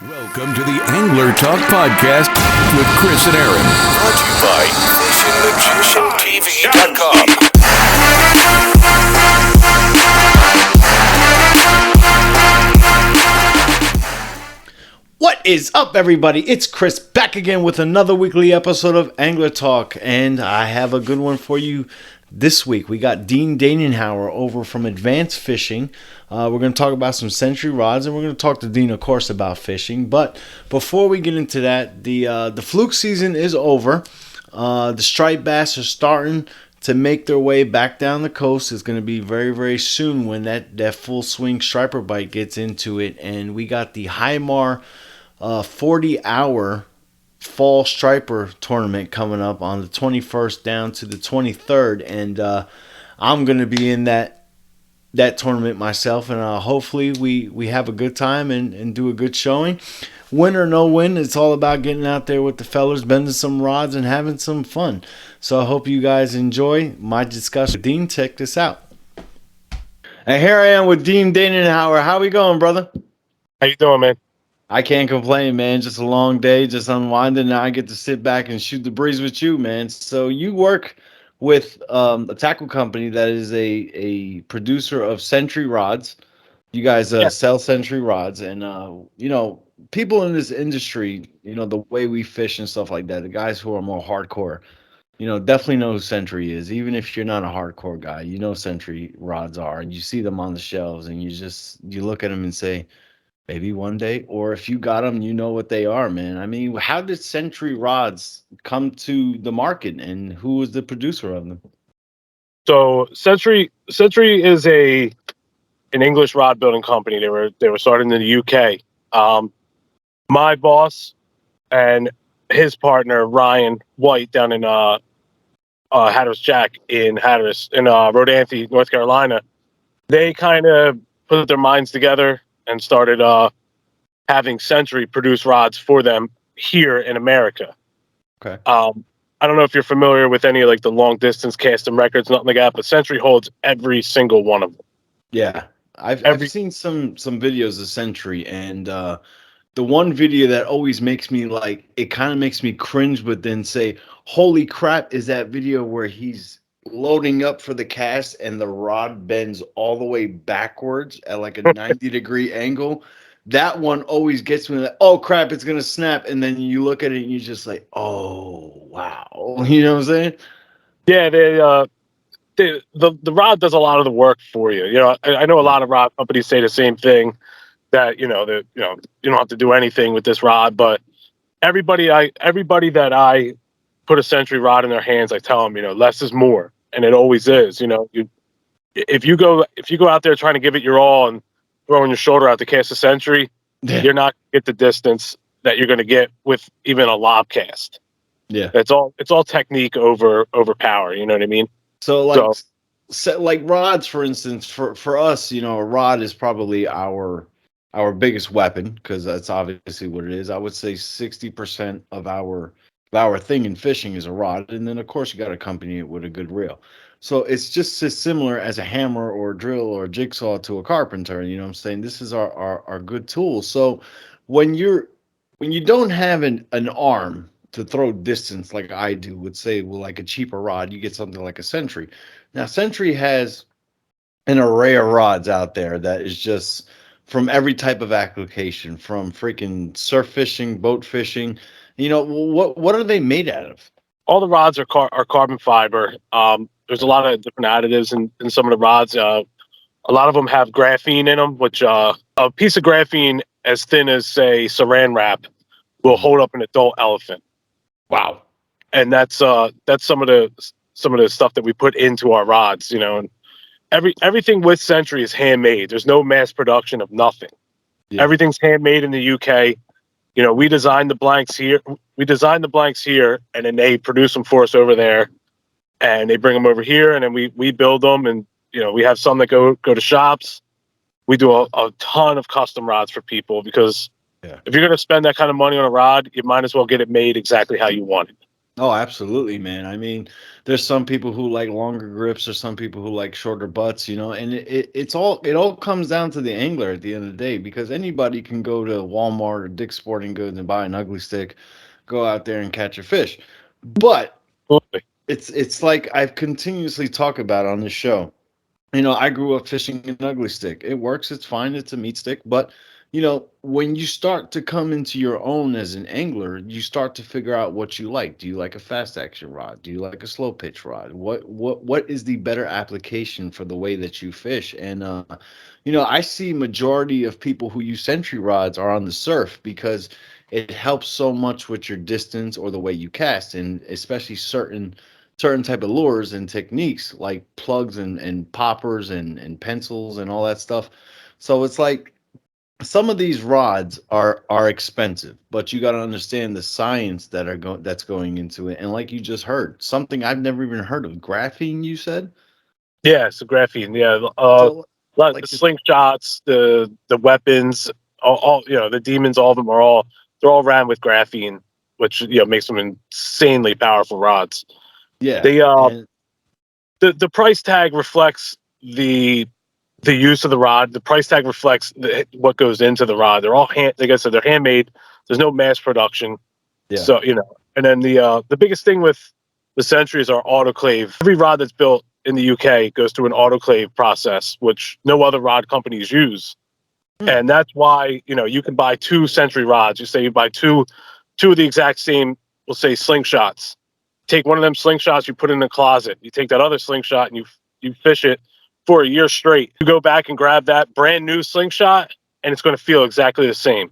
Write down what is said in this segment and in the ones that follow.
Welcome to the Angler Talk Podcast with Chris and Aaron. Brought to you by FishingMagicianTV.com. What is up, everybody? It's Chris back again with another weekly episode of Angler Talk, and I have a good one for you this week. We got Dean Danenhower over from Advanced Fishing. We're going to talk about some Century rods, and we're going to talk to Dean, of course, about fishing. But before we get into that, the fluke season is over. The striped bass are starting to make their way back down the coast. It's going to be very, very soon when that full swing striper bite gets into it. And we got the Hymar 40-hour fall striper tournament coming up on the 21st down to the 23rd. And I'm going to be in that tournament myself, and hopefully we have a good time and do a good showing. Win or no win, it's all about getting out there with the fellers, bending some rods, and having some fun. So I hope you guys enjoy my discussion with Dean. Check this out. And here I am with Dean Danenhower. How we going, brother? How you doing, man? I can't complain, man. Just a long day, just unwinding. Now I get to sit back and shoot the breeze with you, man. So you work with a tackle company that is a producer of Century rods. You guys sell Century rods, and people in this industry, the way we fish and stuff like that, the guys who are more hardcore, definitely know who Century is. Even if you're not a hardcore guy, Century rods are, and you see them on the shelves, and you look at them and say, maybe one day, or if you got them, you know what they are, man. I mean, how did Century rods come to the market, and who was the producer of them? So Century is an English rod building company. They were started in the UK. My boss and his partner Ryan White down in Hatteras Jack in Hatteras in Rodanthe, North Carolina. They kind of put their minds together and started having Century produce rods for them here in America. Okay. I don't know if you're familiar with any like the long distance casting records, nothing like that, but Century holds every single one of them. Yeah, I've seen some videos of Century, and the one video that always makes me it kind of makes me cringe, but then say, "Holy crap!" is that video where he's loading up for the cast and the rod bends all the way backwards at like a 90-degree angle. That one always gets me like, oh crap, it's gonna snap. And then you look at it and you're just like, oh wow. You know what I'm saying? Yeah, the rod does a lot of the work for you. I know a lot of rod companies say the same thing, that you don't have to do anything with this rod, but everybody that I put a Century rod in their hands, I tell them, less is more. And it always is. If you go out there trying to give it your all and throwing your shoulder out to cast a Century, you're not going to get the distance that you're going to get with even a lob cast. Yeah, it's all technique over power. You know what I mean? So like rods, for instance, for us, a rod is probably our biggest weapon, because that's obviously what it is. I would say 60% of our thing in fishing is a rod, and then of course you got to accompany it with a good reel. So it's just as similar as a hammer or a drill or a jigsaw to a carpenter. You know what I'm saying? This is our good tool. So when you don't have an arm to throw distance like I do, would say, well, like a cheaper rod, you get something like a Century. Now Century has an array of rods out there that is just from every type of application, from freaking surf fishing, boat fishing. What are they made out of? All the rods are carbon fiber. There's a lot of different additives in some of the rods. A lot of them have graphene in them, which a piece of graphene as thin as, say, saran wrap will hold up an adult elephant. Wow. And that's some of the stuff that we put into our rods. And everything with Century is handmade. There's no mass production of nothing. Yeah. Everything's handmade in the UK. We design the blanks here. And then they produce them for us over there, and they bring them over here, and then we build them, and we have some that go to shops. We do a ton of custom rods for people, because if you're going to spend that kind of money on a rod, you might as well get it made exactly how you want it. Oh, absolutely, man. I mean, there's some people who like longer grips, or some people who like shorter butts, and it all comes down to the angler at the end of the day, because anybody can go to Walmart or Dick's Sporting Goods and buy an ugly stick, go out there and catch a fish. But Absolutely. it's like I've continuously talked about on this show. I grew up fishing an ugly stick. It works, it's fine, it's a meat stick. But, when you start to come into your own as an angler, you start to figure out what you like. Do you like a fast action rod? Do you like a slow pitch rod? What is the better application for the way that you fish? And I see majority of people who use century rods are on the surf, because it helps so much with your distance or the way you cast, and especially certain type of lures and techniques like plugs and poppers and pencils and all that stuff. So it's like some of these rods are expensive, but you got to understand the science that's going into it. And like you just heard, something I've never even heard of, graphene, you said. Yeah, so graphene. Yeah, So the like the slingshots, the weapons, all the demons, all of them they're all ran with graphene, which makes them insanely powerful rods. Yeah, They and the price tag reflects the use of the rod. The price tag reflects what goes into the rod. They're all like I said, they're handmade. There's no mass production. yeah. So and then the biggest thing with the Century is our autoclave. Every rod that's built in the UK goes through an autoclave process, which no other rod companies use. Hmm. And that's why you can buy two Century rods. You say you buy two of the exact same, we'll say slingshots. Take one of them slingshots, you put it in a closet. You take that other slingshot and you fish it for a year straight. You go back and grab that brand new slingshot, and it's going to feel exactly the same.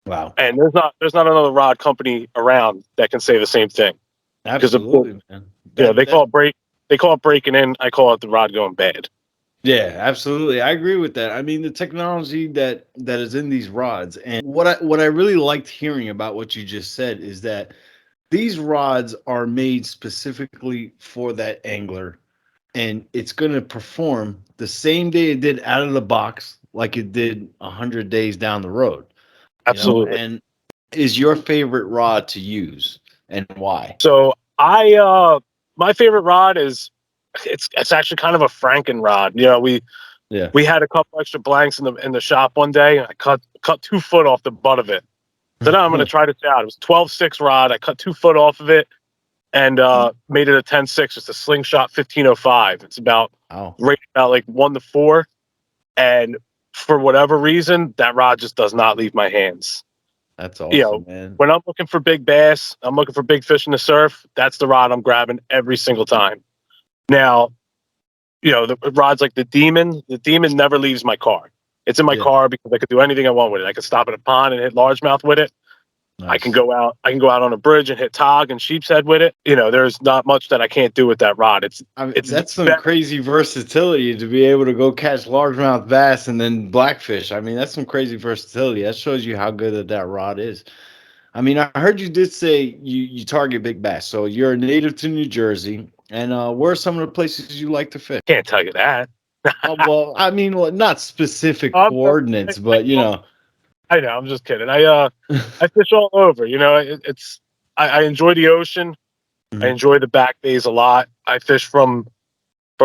Wow. And there's not another rod company around that can say the same thing, because of Absolutely, man. they That call that it breaking in. I call it the rod going bad. Yeah, absolutely. I agree with that. I mean, the technology that is in these rods, and what I really liked hearing about what you just said is that these rods are made specifically for that angler, and it's going to perform the same day it did out of the box, like it did 100 days down the road. Absolutely. And is your favorite rod to use, and why? So my favorite rod is it's actually kind of a Franken rod. Yeah. We had a couple extra blanks in the shop one day. And I cut 2 foot off the butt of it. Said, I'm going to try this out. It was 12-6 rod. I cut 2 foot off of it and made it a 10-6. It's a slingshot 1505. It's about Wow, rated about like 1 to 4. And for whatever reason, that rod just does not leave my hands. that's You awesome, know, man. when I'm looking for big bass, I'm looking for big fish in the surf. That's the rod I'm grabbing every single time. Now, the rods like the demon never leaves my car. It's in my Yeah, car because I could do anything I want with it. I could stop at a pond and hit largemouth with it. I can nice. go out. I can go out on a bridge and hit tog and sheep's head with it. There's not much that I can't do with that rod. It's I mean, it's that's some very, crazy versatility to be able to go catch largemouth bass and then blackfish. I mean, that's some crazy versatility. That shows you how good that rod is. I mean, I heard you did say you target big bass. So you're a native to New Jersey, and where are some of the places you like to fish? can't tell you that. Well, I mean, well, not specific I'm, coordinates, but I know. I'm just kidding. I fish all over. I enjoy the ocean. I Mhm. enjoy the back bays a lot. I fish from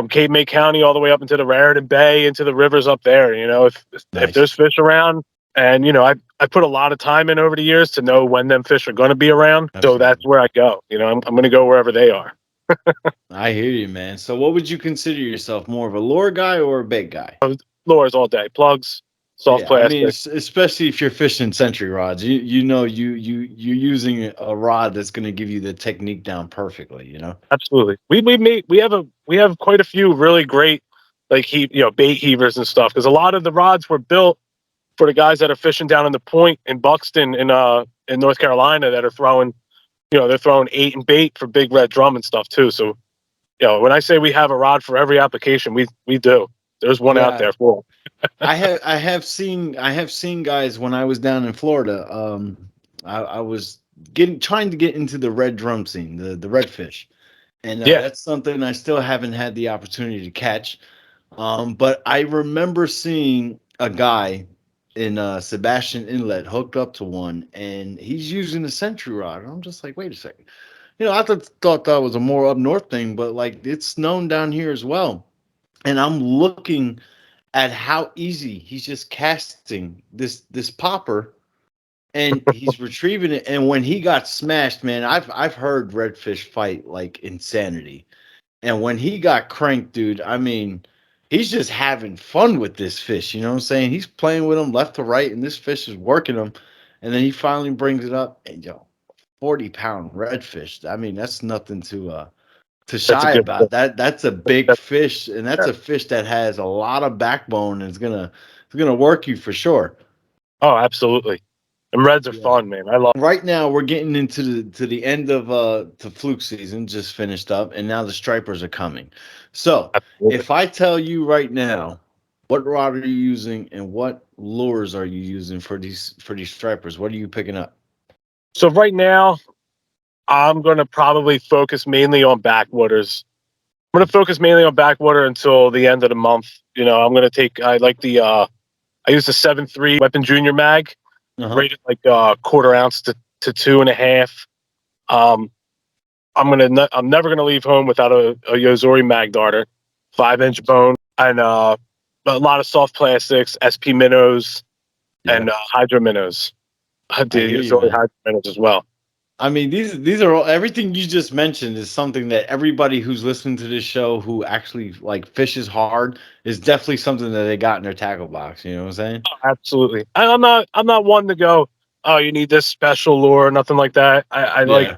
Cape May County all the way up into the Raritan Bay, into the rivers up there. If Nice. there's fish around, and I put a lot of time in over the years to know when them fish are going to be around. So that's Absolutely. where I go. I'm going to go wherever they are. I hear you, man. So what would you consider yourself, more of a lure guy or a bait guy? Lures all day, plugs, soft Yeah, I mean, plastic. especially if you're fishing century rods, you're using a rod that's going to give you the technique down perfectly. Absolutely. We have quite a few really great like bait heavers and stuff, because a lot of the rods were built for the guys that are fishing down in the point in Buxton in North Carolina that are throwing they're throwing 8 and bait for big red drum and stuff too. So when I say we have a rod for every application, we do. There's one out Yeah, there for 'em. I have seen guys when I was down in Florida. I was trying to get into the red drum scene, the redfish, and Yeah, that's something I still haven't had the opportunity to catch. But I remember seeing a guy in Sebastian Inlet hooked up to one, and he's using a century rod. And I'm just like, wait a second. I thought that was a more up north thing, but like it's known down here as well. And I'm looking at how easy he's just casting this popper and he's retrieving it. And when he got smashed, man, I've heard redfish fight like insanity. And when he got cranked, dude, I mean, he's just having fun with this fish. You know what I'm saying? He's playing with him left to right, and this fish is working him. And then he finally brings it up, and 40-pound redfish. I mean, that's nothing to That's a shy good. about. That's a big That's, fish, and that's yeah. a fish that has a lot of backbone and it's gonna work you for sure. Oh, absolutely. And reds are Yeah. fun, man. I love. Right now we're getting into the end of the fluke season just finished up, and now the stripers are coming. So Absolutely. if I tell you right now, what rod are you using and what lures are you using for these stripers, what are you picking up? So right now, I'm going to probably focus mainly on backwaters. I'm going to focus mainly on backwater until the end of the month. I'm going to take. I like the. I use the 7.3 Weapon Junior mag, Uh-huh. rated like quarter ounce to 2.5. Um, I'm never gonna leave home without a Yozori mag darter, 5-inch bone, and a lot of soft plastics, SP minnows, Yeah. and hydro minnows. I I do hear you, Yozori man. hydro minnows as well. I mean, these are all, everything you just mentioned is something that everybody who's listening to this show who actually like fishes hard is definitely something that they got in their tackle box. You know what I'm saying? Absolutely. I'm not one to go. Oh, you need this special lure, nothing like that. Yeah.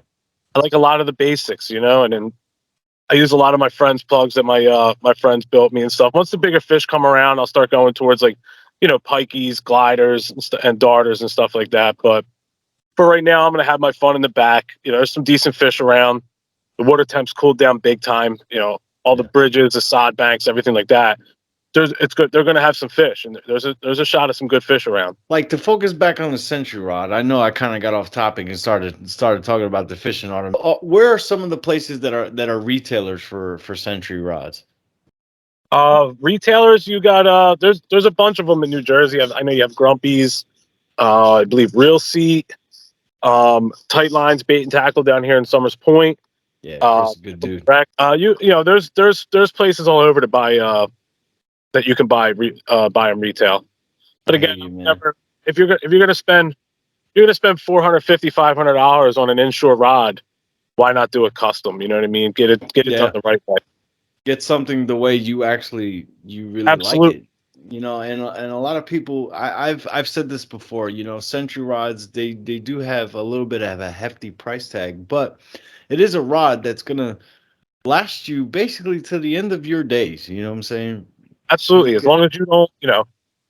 I like a lot of the basics, and then I use a lot of my friends' plugs that my friends built me and stuff. Once the bigger fish come around, I'll start going towards like, pikeys, gliders, and darters and stuff like that. But for right now, I'm gonna have my fun in the back. There's some decent fish around. The water temp's cooled down big time. All the Yeah. bridges, the sod banks, everything like that. It's good. They're gonna have some fish, and there's a shot of some good fish around. Like to focus back on the century rod, I know I kind of got off topic and started talking about the fishing autumn. Where are some of the places that are retailers for century rods? Retailers, you got there's a bunch of them in New Jersey. I know you have Grumpy's, I believe Real Seat, Tight Lines Bait and Tackle down here in Summers Point. Yeah, Chris Uh, is a good dude. there's places all over to buy that you can buy them retail. But I hear again, you, I'm man. never if you're gonna spend $450-$500 on an inshore rod, why not do it custom? You know what I mean? Get it done Yeah, the right way. get something the way you really like Absolutely. it. And a lot of people, I've said this before. Century rods, they do have a little bit of a hefty price tag, but it is a rod that's gonna last you basically to the end of your days. You know what I'm saying? Absolutely. As long as you don't,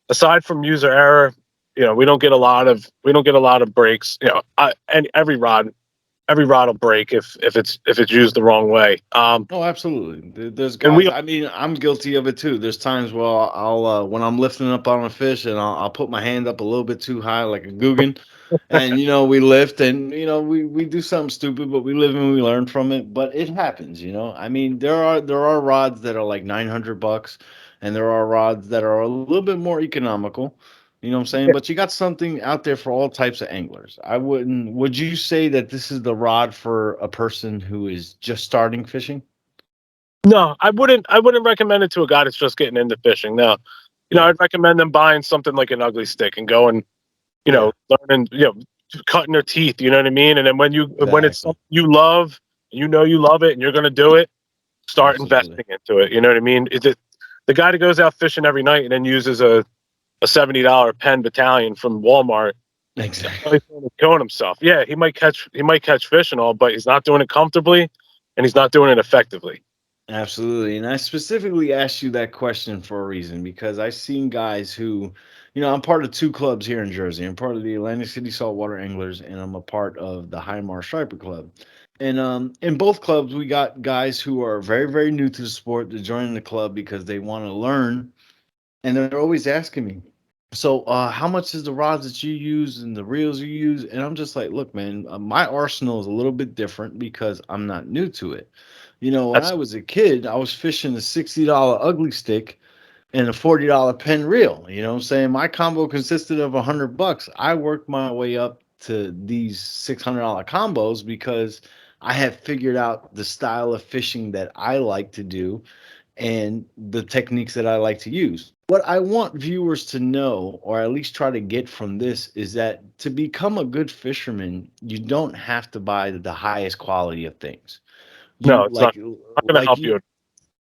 aside from user error, we don't get a lot of breaks. And every rod will break if it's used the wrong way. Oh, absolutely. There's And guys. we I mean, I'm guilty of it too. There's times where I'll when I'm lifting up on a fish and I'll put my hand up a little bit too high, like a Guggen, and we lift and we do something stupid, but we live and we learn from it. But it happens. I mean, there are rods that are like $900, and there are rods that are a little bit more economical. You know what I'm saying? But you got something out there for all types of anglers. Would you say that this is the rod for a person who is just starting fishing? No, I wouldn't recommend it to a guy that's just getting into fishing. No, Yeah. I'd recommend them buying something like an ugly stick and going, Yeah. learning, cutting their teeth. You know what I mean? And then when it's Exactly. something you love, you love it, and you're gonna do it, start Absolutely. investing into it. You know what I mean? The guy that goes out fishing every night and then uses a $70 Penn Battalion from Walmart. Exactly. He's killing himself. Yeah, he might catch fish and all, but he's not doing it comfortably, and he's not doing it effectively. Absolutely. And I specifically asked you that question for a reason because I've seen guys who, I'm part of two clubs here in Jersey. I'm part of the Atlantic City Saltwater Anglers, and I'm a part of the Highmarsh Striper Club. And in both clubs, we got guys who are very, very new to the sport to join the club because they want to learn. And they're always asking me, so how much is the rods that you use and the reels you use? And I'm just like, look, man, my arsenal is a little bit different because I'm not new to it. When I That's was a kid, I was fishing a $60 ugly stick and a $40 pen reel. You know what I'm saying? My combo consisted of $100. I worked my way up to these $600 combos because I have figured out the style of fishing that I like to do and the techniques that I like to use. What I want viewers to know, or at least try to get from this, is that to become a good fisherman, you don't have to buy the highest quality of things. No, You it's not going to like help you you.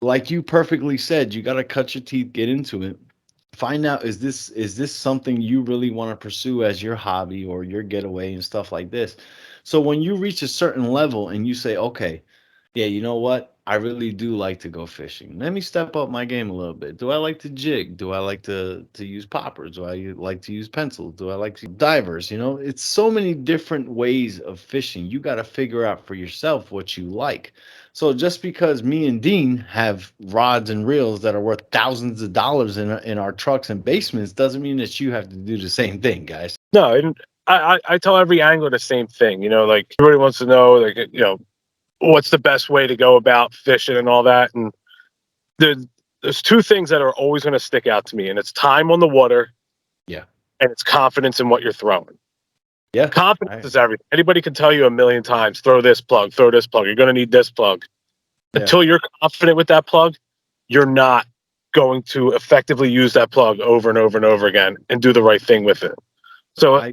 like you perfectly said, you got to cut your teeth, get into it. Find out, is this something you really want to pursue as your hobby or your getaway and stuff like this. So when you reach a certain level and you say, okay, yeah, you know what? I really do like to go fishing. Let me step up my game a little bit. Do I like to jig? Do I like to use poppers? Do I like to use pencils? Do I like to divers? It's so many different ways of fishing. You got to figure out for yourself what you like. So just because me and Dean have rods and reels that are worth thousands of dollars in our trucks and basements doesn't mean that you have to do the same thing, guys. No, and I tell every angler the same thing. Like everybody wants to know, like, what's the best way to go about fishing and all that. And there, there's two things that are always going to stick out to me, and it's time on the water, Yeah. and it's confidence in what you're throwing. Yeah. Confidence is everything. Anybody can tell you a million times, throw this plug, throw this plug. You're going to need this plug. Yeah. Until you're confident with that plug, you're not going to effectively use that plug over and over and over again and do the right thing with it. So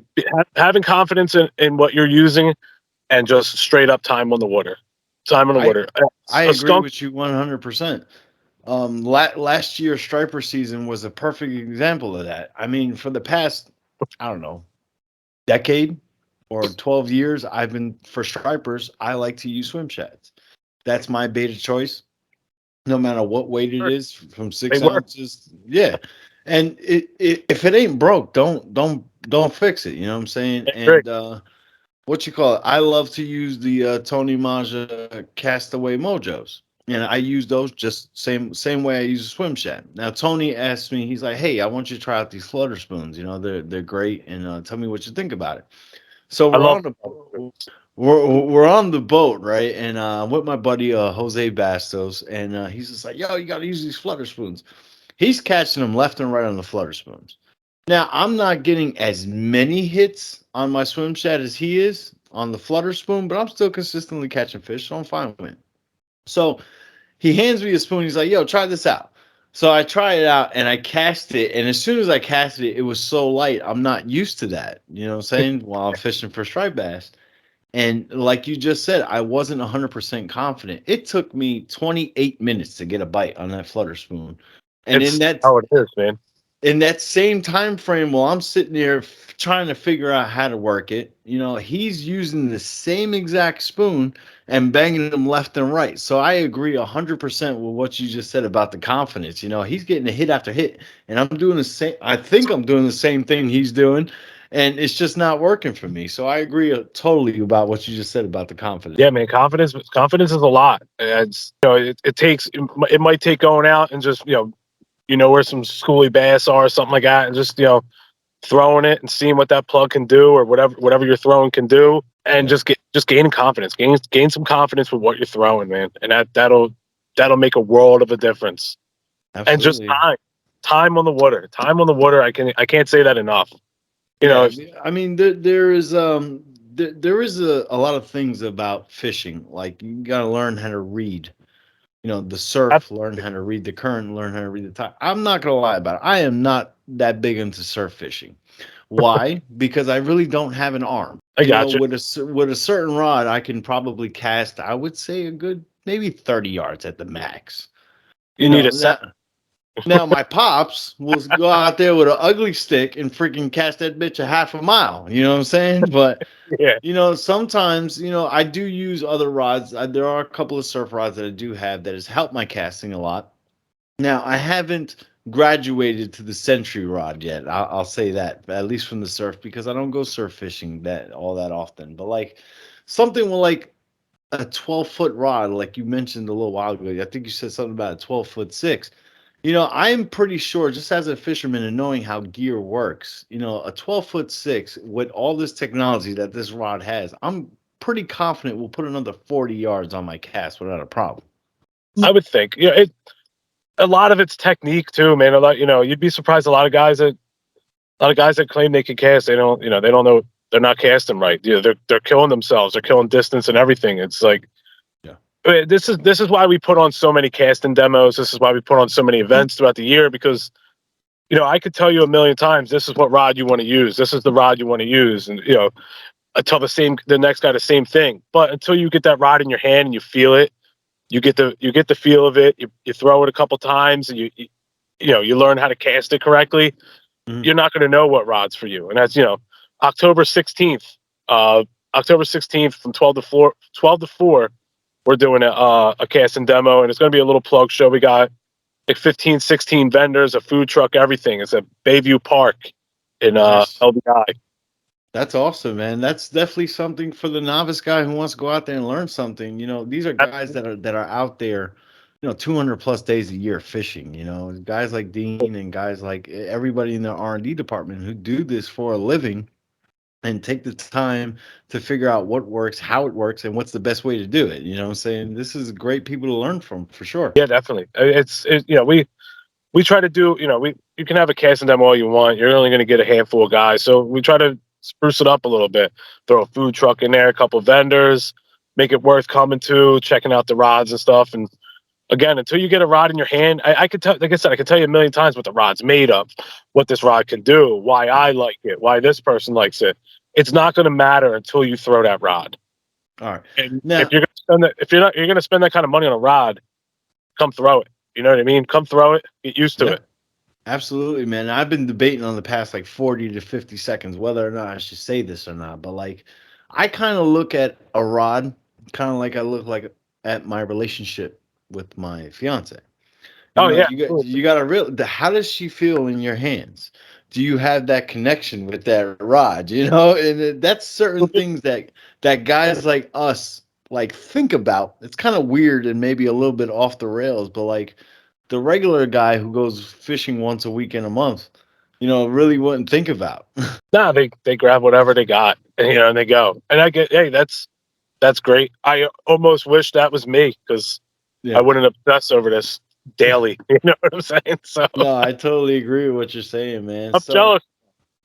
having confidence in what you're using and just straight up time on the water. Time on the I water. I A agree skunk. with you 100%. Last year's striper season was a perfect example of that. I mean, for the past, I don't know, decade or 12 years, I've been for stripers. I like to use swim shads. That's my bait of choice, no matter what weight it is, from They six work. ounces. Yeah, and if it ain't broke, don't fix it. You know what I'm saying? They agree. And what you call it? I love to use the Tony Maja Castaway Mojos, and I use those just same way I use a swim shad. Now Tony asked me, he's like, "Hey, I want you to try out these flutter spoons. They're great, and tell me what you think about it." So I we're love on the we're on the boat, right? And with my buddy Jose Bastos, and he's just like, "Yo, you got to use these flutter spoons." He's catching them left and right on the flutter spoons. Now, I'm not getting as many hits on my swim shad as he is on the flutter spoon, but I'm still consistently catching fish, so I'm fine with it. So he hands me a spoon. He's like, "Yo, try this out." So I try it out and I cast it. And as soon as I casted it, it was so light. I'm not used to that. You know what I'm saying? While I'm fishing for striped bass. And like you just said, I wasn't 100% confident. It took me 28 minutes to get a bite on that flutter spoon. And it's how it is, man. in that same time frame, while I'm sitting there trying to figure out how to work it, he's using the same exact spoon and banging them left and right. So I agree 100% with what you just said about the confidence. He's getting a hit after hit, and I'm doing the same. I think I'm doing the same thing he's doing, and it's just not working for me. So I agree totally about what you just said about the confidence. Yeah, man. Confidence is a lot. It's it takes it might take going out and just where some schooly bass are or something like that, and just throwing it and seeing what that plug can do or whatever you're throwing can do, and Yeah. just gaining confidence, gain some confidence with what you're throwing, man, and that'll make a world of a difference. And just Absolutely. time on the water, I can't say that enough. Yeah, If I mean there is a lot of things about fishing. Like you got to learn how to read. The surf, learn how to read the current, learn how to read the tide. I'm not gonna lie about it. I am not that big into surf fishing. Why? Because I really don't have an arm. I got you, With with a certain rod, I can probably cast. I would say a good maybe 30 yards at the max. you You need a know set. that. Now my pops will go out there with an ugly stick and freaking cast that bitch a half a mile. You know what I'm saying? But Yeah, sometimes I do use other rods. There are a couple of surf rods that I do have that has helped my casting a lot. Now I haven't graduated to the century rod yet. I'll say that, at least from the surf, because I don't go surf fishing that often. But like something with like a 12-foot rod, like you mentioned a little while ago. I think you said something about a 12-foot six. I'm pretty sure, just as a fisherman and knowing how gear works, a 12-foot six with all this technology that this rod has, I'm pretty confident we'll put another 40 yards on my cast without a problem. I would think. A lot of it's technique too, man. You'd be surprised. A lot of guys that claim they can cast, they don't know they're not casting right. They're killing themselves. They're killing distance and everything. It's like, Yeah. this is why we put on so many casting demos. This is why we put on so many events throughout the year, because I could tell you a million times, this is what rod you want to use. This is the rod you want to use, and I tell the next guy the same thing. But until you get that rod in your hand and you feel it, you get the feel of it. You throw it a couple times, and you learn how to cast it correctly. Mhm. You're not going to know what rod's for you. And that's October 16th. October 16th from 12 to 4, we're doing a casting demo, and it's going to be a little plug show. We got like 15, 16 vendors, a food truck, everything. It's at Bayview Park in Nice. LBI. That's awesome, man. That's definitely something for the novice guy who wants to go out there and learn something. These are guys that are out there, 200 plus days a year fishing. Guys like Dean and guys like everybody in the R&D department who do this for a living and take the time to figure out what works, how it works, and what's the best way to do it. You know what I'm saying? This is great people to learn from for sure. Yeah, definitely. We try to do, you can have a casting demo all you want. You're only going to get a handful of guys. So we try to spruce it up a little bit, throw a food truck in there, a couple vendors, make it worth coming to, checking out the rods and stuff. And again, until you get a rod in your hand, I could tell, like I said, I could tell you a million times what the rod's made of, what this rod can do, why I like it, why this person likes it. It's not going to matter until you throw that rod. All right. And Now, if you're going to spend that kind of money on a rod, come throw it. You know what I mean? Come throw it. Get used to yeah, it. absolutely, man. I've been debating on the past like 40 to 50 seconds whether or not I should say this or not. But like, I kind of look at a rod kind of like I look like at my relationship with my fiance. Oh yeah, You got a how does she feel in your hands? Do you have that connection with that rod? That's certain things that guys like us like think about. It's kind of weird and maybe a little bit off the rails, but like the regular guy who goes fishing once a week in a month, really wouldn't think about. nah, they grab whatever they got, and they go. And I get, hey, that's great. I almost wish that was me, because I Yeah. wouldn't obsess over this daily. You know what I'm saying? So No, I totally agree with what you're saying, man. I'm So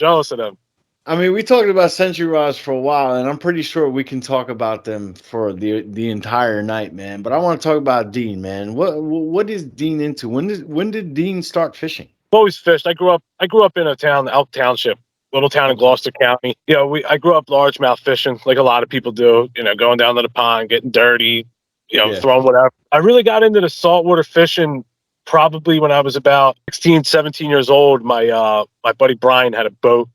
jealous of them. I mean, we talked about century rods for a while, and I'm pretty sure we can talk about them for the entire night, man. But I want to talk about Dean, man. What is Dean into? When did Dean start fishing? I've always fished. I grew up in a town, Elk Township, little town in Okay. Gloucester County. I grew up largemouth fishing, like a lot of people do. Going down to the pond, getting dirty, Yeah. throwing whatever. I really got into the saltwater fishing probably when I was about 16, 17 years old. My buddy Brian had a boat.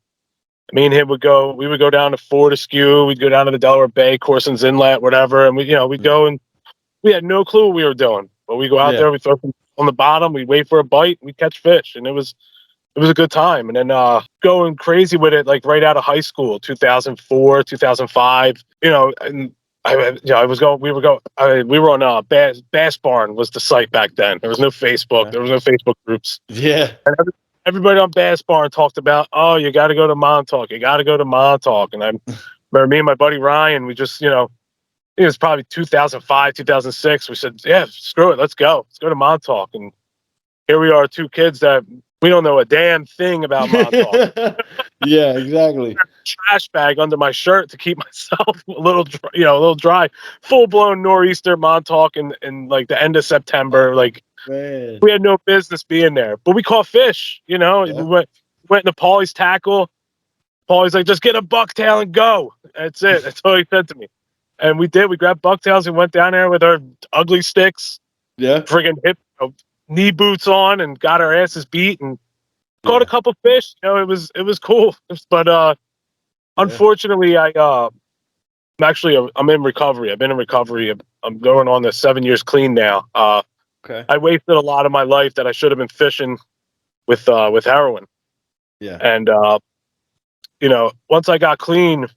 Me and him we would go down to Fortescue, we'd go down to the Delaware Bay, Corson's Inlet, whatever, and we'd go, and we had no clue what we were doing. But we go out Yeah. there, we throw them on the bottom, we wait for a bite, we catch fish, and it was a good time. And then going crazy with it, like right out of high school, 2004, 2005, and we were on Bass Barn was the site back then. There was no Facebook. Okay. There was no Facebook groups. Yeah. And everybody on Bass Barn talked about, oh, you got to go to Montauk. You got to go to Montauk. And I remember me and my buddy Ryan, we just, it was probably 2005, 2006. We said, yeah, screw it. Let's go. Let's go to Montauk. And here we are, two kids that we don't know a damn thing about Montauk. Yeah, exactly. Trash bag under my shirt to keep myself a little dry. Full blown nor'easter Montauk in like the end of September. Like, Man. we had no business being there, but we caught fish. Yeah. We went into Paulie's tackle. Paulie's like, just get a bucktail and go. That's it. That's all he said to me. And we did. We grabbed bucktails and went down there with our ugly sticks, Yeah. friggin' knee boots on, and got our asses beat and caught a couple fish. It was cool. But unfortunately, I'm in recovery. I've been in recovery. I'm going on the 7 years clean now. Okay. I wasted a lot of my life that I should have been fishing with heroin. Yeah. And once I got clean,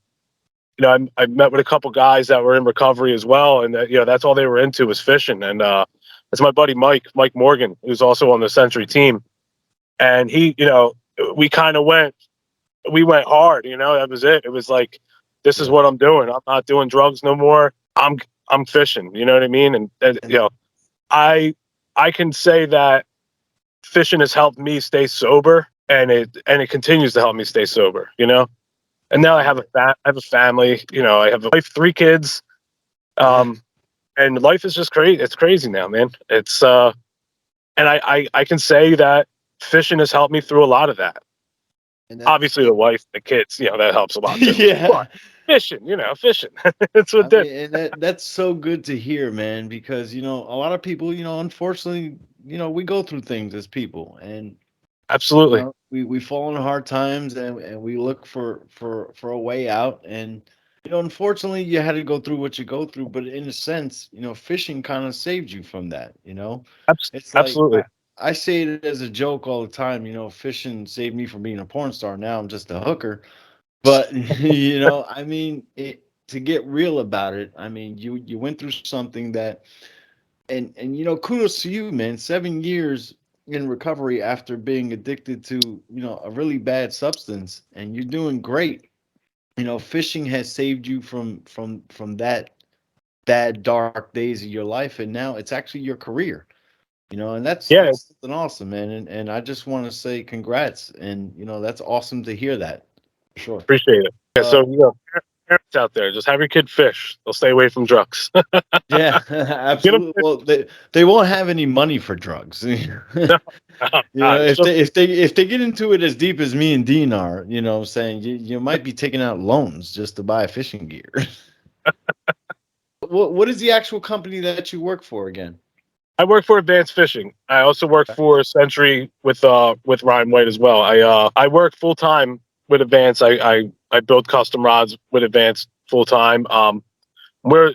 I met with a couple guys that were in recovery as well, and that's all they were into was fishing. And it's my buddy Mike Morgan, who's also on the Century team, and he, we went hard. That was it. It was like, this is what I'm doing. I'm not doing drugs no more. I'm fishing. You know what I mean? And I can say that fishing has helped me stay sober, and it continues to help me stay sober. And now I have I have a family. You know, I have a wife, 3 kids. And life is just crazy. It's crazy now, man. It's and I can say that fishing has helped me through a lot of that. And that's Obviously, the wife, the kids, you know, that helps a lot too. yeah. But fishing, you know, fishing. It's I what did. mean, and that's so good to hear, man, because a lot of people, unfortunately, we go through things as people, and Absolutely. we fall in hard times, and we look for a way out, and unfortunately, you had to go through what you go through, but in a sense, fishing kind of saved you from that. It's like Absolutely. I say it as a joke all the time. Fishing saved me from being a porn star. Now I'm just a hooker. But I mean, to get real about it, I mean, you went through something that, and kudos to you, man. 7 years in recovery after being addicted to a really bad substance, and you're doing great. Fishing has saved you from that bad dark days of your life, and now it's actually your career. And that's Yeah, that's something awesome, man. And I just want to say congrats, and that's awesome to hear that. Sure. appreciate it. Yeah, Uh, so you know, parents out there, just have your kid fish. They'll stay away from drugs. Yeah, Get them. absolutely. Well, they won't have any money for drugs. No, no, it's If just they get into it as deep as me and Dean are, I'm saying you might be taking out loans just to buy fishing gear. What is the actual company that you work for again? I work for Advanced Fishing. I also work for Century with Ryan White as well. I work full time with Advanced. I build custom rods with Advanced full time. We're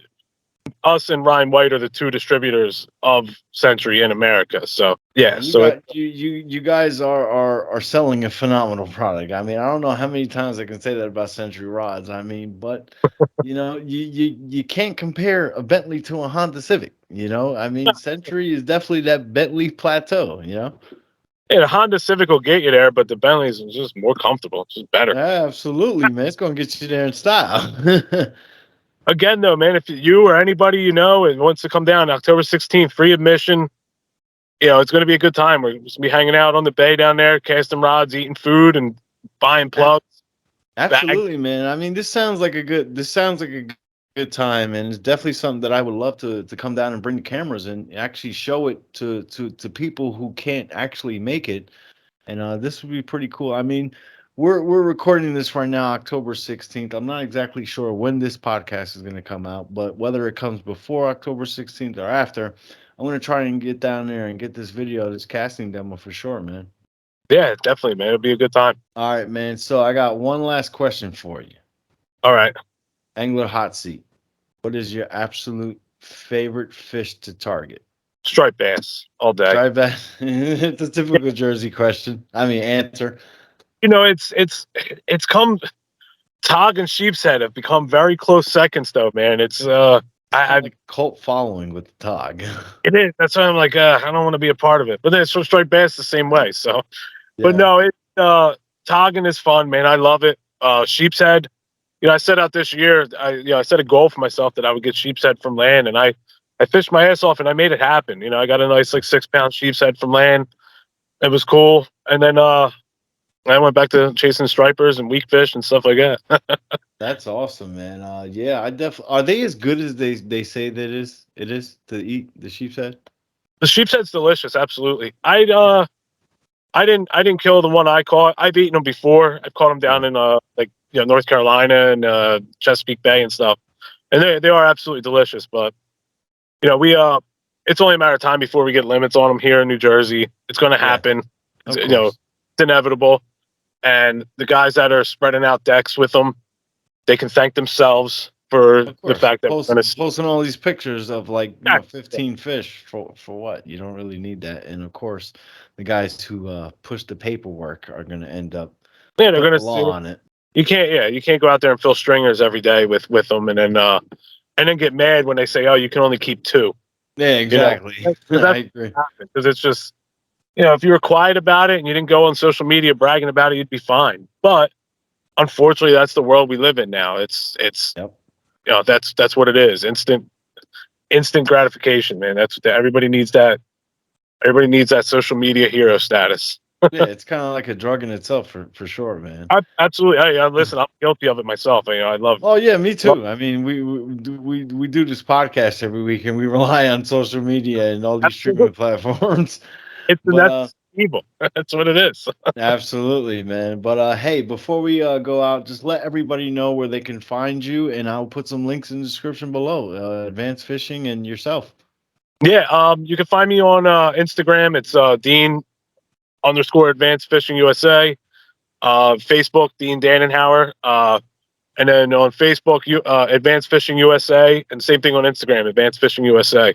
us and Ryan White are the 2 distributors of Century in America. So yeah, And you so it, got you guys are selling a phenomenal product. I mean, I don't know how many times I can say that about Century Rods. I mean, but you can't compare a Bentley to a Honda Civic. I mean, Century is definitely that Bentley plateau. yeah, the Honda Civic will get you there, but the Bentley's is just more comfortable. It's just better. Absolutely, man. It's gonna get you there in style. Again, though, man, if you or anybody you know and wants to come down October 16th, free admission. You know, it's going to be a good time. We're going to be hanging out on the bay down there, casting rods, eating food, and buying A- plugs, bags. Absolutely, man. I mean, this sounds like a good time, and it's definitely something that I would love to come down and bring the cameras and actually show it to people who can't actually make it. And this would be pretty cool. I mean, we're recording this right now, October 16th. I'm not exactly sure when this podcast is going to come out, but whether it comes before October 16th or after, I'm going to try and get down there and get this video, this casting demo for sure, man. Yeah, definitely, man. It'll be a good time. All right, man. So I got one last question for you. All right. Angler hot seat. What is your absolute favorite fish to target? Striped bass all day. Try back. It's a typical Jersey question. I mean, answer. You know, it's come Tog and Sheep's Head have become very close seconds, though, man. It's I Like cult following with the tog. it is. That's why I'm like, I don't want to be a part of it. But then so striped bass the same way. So, but Yeah. no, it togging is fun, man. I love it. Sheep's Head. You know, I set out this year. I set a goal for myself that I would get sheep's head from land, and I fished my ass off, and I made it happen. You know, I got a nice like 6 pound sheep's head from land. It was cool, and then I went back to chasing stripers and weak fish and stuff like that. That's awesome, man. Yeah, I definitely are they as good as they say that it is to eat the sheep's head? The sheep's head's delicious, absolutely. I didn't kill the one I caught. I've eaten them before. I've caught them down Yeah. in like North Carolina and Chesapeake Bay and stuff, and they are absolutely delicious. But we it's only a matter of time before we get limits on them here in New Jersey. It's going to Yeah, happen. of It's course. inevitable. And the guys that are spreading out decks with them, they can thank themselves for Of the course. fact that we're going to. Posting all these pictures of like, Yeah, 15 fish for what? You don't really need that. And of course, the guys who push the paperwork are going to end up they're putting going the law to. on it. You can't go out there and fill stringers every day with them, and then get mad when they say, oh, you can only keep 2. Yeah, exactly. Because I that's agree. because it's just if you were quiet about it and you didn't go on social media bragging about it, you'd be fine. But unfortunately, that's the world we live in now. It's Yep. that's what it is. Instant gratification, man. That's everybody needs that. Everybody needs that social media hero status. Yeah, it's kind of like a drug in itself for sure, man. Absolutely. Listen, I'm guilty of it myself. I love. Oh yeah, me love too. I mean, we do this podcast every week, and we rely on social media and all these streaming absolutely. platforms. It's and But that's evil. That's what it is. absolutely, man. But hey, before we go out, just let everybody know where they can find you, and I'll put some links in the description below. Advanced Fishing and yourself. Yeah. You can find me on Instagram. It's Dean_Advanced Fishing USA. Facebook, Dean Danenhower. And then on Facebook, Advanced Fishing USA, and same thing on Instagram, Advanced Fishing USA.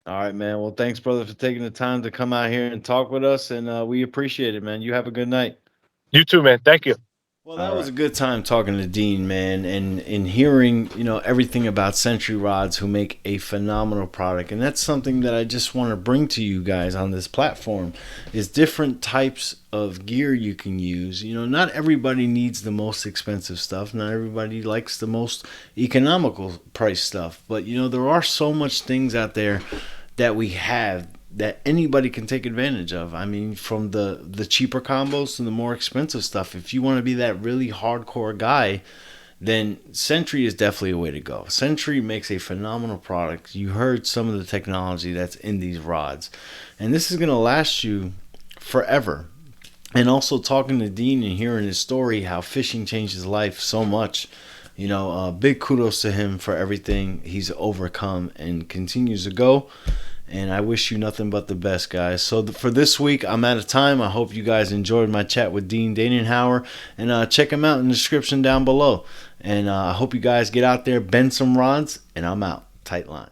All right, man. Well, thanks, brother, for taking the time to come out here and talk with us, and we appreciate it, man. You have a good night. You too, man. Thank you. Well, that was a good time talking to Dean, man, and hearing, everything about Century Rods, who make a phenomenal product. And that's something that I just want to bring to you guys on this platform, is different types of gear you can use. Not everybody needs the most expensive stuff. Not everybody likes the most economical price stuff. But, there are so much things out there that we have that anybody can take advantage of. I mean, from the cheaper combos to the more expensive stuff. If you want to be that really hardcore guy, then Century is definitely a way to go. Century makes a phenomenal product. You heard some of the technology that's in these rods, and this is going to last you forever. And also talking to Dean and hearing his story, how fishing changed his life so much. Big kudos to him for everything he's overcome and continues to go. And I wish you nothing but the best, guys. So for this week, I'm out of time. I hope you guys enjoyed my chat with Dean Danenhower. And check him out in the description down below. And I hope you guys get out there, bend some rods. And I'm out. Tight line.